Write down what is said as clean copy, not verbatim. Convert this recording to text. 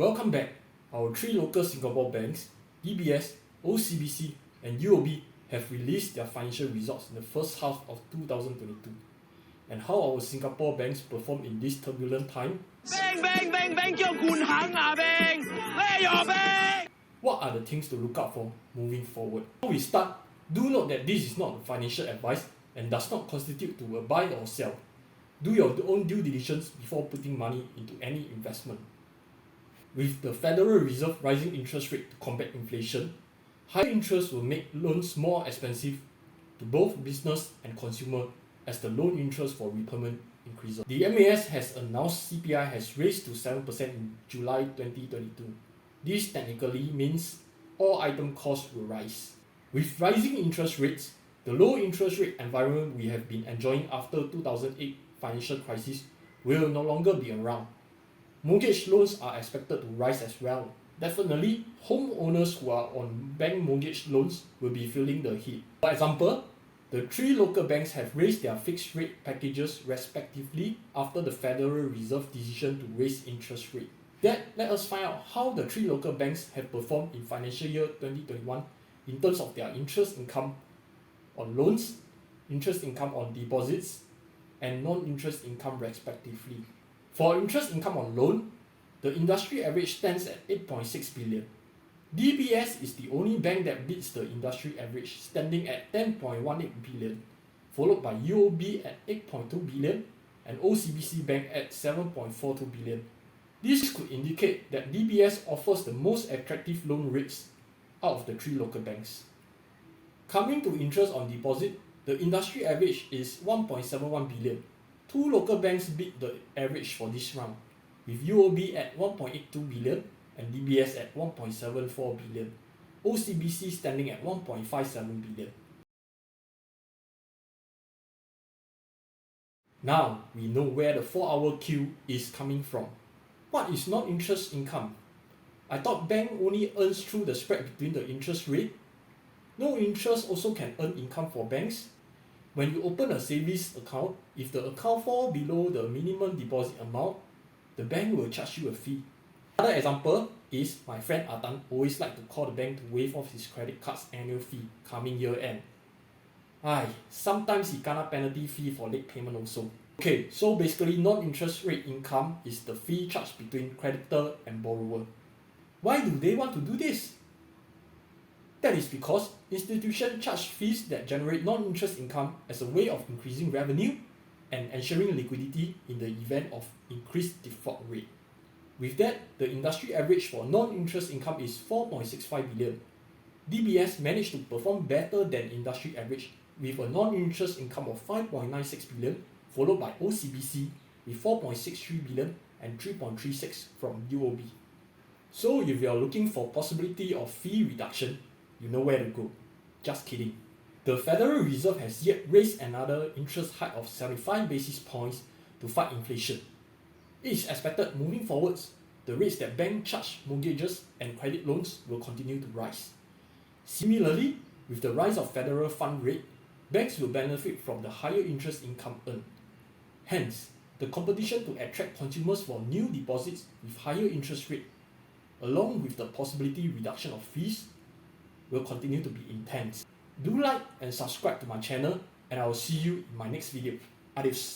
Welcome back. Our three local Singapore banks, DBS, OCBC and UOB have released their financial results in the first half of 2022. And how our Singapore banks perform in this turbulent time? What are the things to look out for moving forward? Before we start, do note that this is not financial advice and does not constitute to a buy or sell. Do your own due diligence before putting money into any investment. With the Federal Reserve rising interest rate to combat inflation, higher interest will make loans more expensive to both business and consumer as the loan interest for repayment increases. The MAS has announced CPI has raised to 7% in July 2022. This technically means all item costs will rise. With rising interest rates, the low interest rate environment we have been enjoying after 2008 financial crisis will no longer be around. Mortgage loans are expected to rise as well. Definitely, homeowners who are on bank mortgage loans will be feeling the heat. For example, the three local banks have raised their fixed rate packages respectively after the Federal Reserve decision to raise interest rate. Let us find out how the three local banks have performed in financial year 2021 in terms of their interest income on loans, interest income on deposits, and non-interest income respectively. For interest income on loan, the industry average stands at 8.6 billion. DBS is the only bank that beats the industry average, standing at 10.18 billion, followed by UOB at 8.2 billion and OCBC Bank at 7.42 billion. This could indicate that DBS offers the most attractive loan rates out of the three local banks. Coming to interest on deposit, the industry average is 1.71 billion. Two local banks beat the average for this round, with UOB at 1.82 billion and DBS at 1.74 billion, OCBC standing at 1.57 billion. Now we know where the 4-hour queue is coming from. What is non-interest income? I thought bank only earns through the spread between the interest rate. No interest also can earn income for banks. When you open a savings account, if the account falls below the minimum deposit amount, the bank will charge you a fee. Another example is my friend Atan always like to call the bank to waive off his credit card's annual fee coming year end. Sometimes he kena penalty fee for late payment also. Okay, so basically non-interest rate income is the fee charged between creditor and borrower. Why do they want to do this? That is because institutions charge fees that generate non-interest income as a way of increasing revenue and ensuring liquidity in the event of increased default rate. With that, the industry average for non-interest income is 4.65 billion. DBS managed to perform better than industry average with a non-interest income of 5.96 billion, followed by OCBC with 4.63 billion and 3.36 from UOB. So if you are looking for possibility of fee reduction, you know where to go. Just kidding. The Federal Reserve has yet raised another interest hike of 75 basis points to fight inflation. It is expected moving forwards, the rates that banks charge mortgages and credit loans will continue to rise. Similarly, with the rise of federal fund rate, banks will benefit from the higher interest income earned. Hence, the competition to attract consumers for new deposits with higher interest rate, along with the possibility reduction of fees, will continue to be intense. Do like and subscribe to my channel, and I will see you in my next video. Adios.